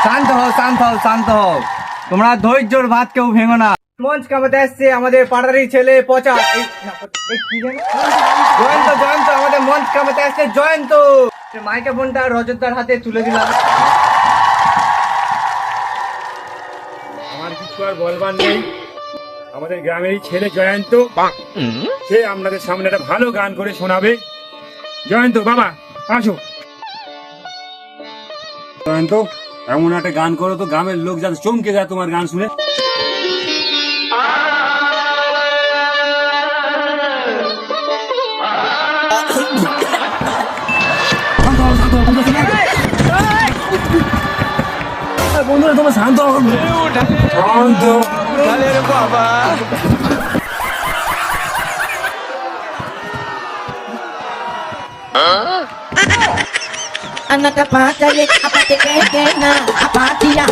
শান্ত হও, শান্ত হও, শান্ত হও। তোমরা ধৈর্যর ভাত কেউ ভেঙো না। মঞ্চ কামাতে আসছে আমাদের পাড়ারই ছেলে পচা জয়ন্ত। জয়ন্ত আমাদের মঞ্চ কামাতে আসছে জয়ন্ত। মাইকে ফোনটা রজতদার হাতে তুলে দিলাম। আমার কিছু আর বলবার নেই। আমাদের গ্রামেরই ছেলে জয়ন্ত, সে আপনাদের সামনে একটা ভালো গান করে শোনাবে। জয়ন্ত বাবা আসো। জয়ন্ত এমন একটা গান করো তো গ্রামের লোক যাতে চমকে যায় তোমার গান শুনে। বন্ধুরা তোমার শান্ত শান্ত বাবা Anak apa cari apa teke na apa dia